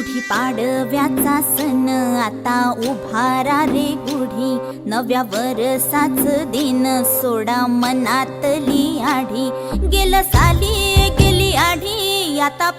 गुढीपाडव्याचा सण आता उभारा रे गुढी, नव्या वरसाच दिन सोडा मनातली आढी। गेलं साली गेली आढी आता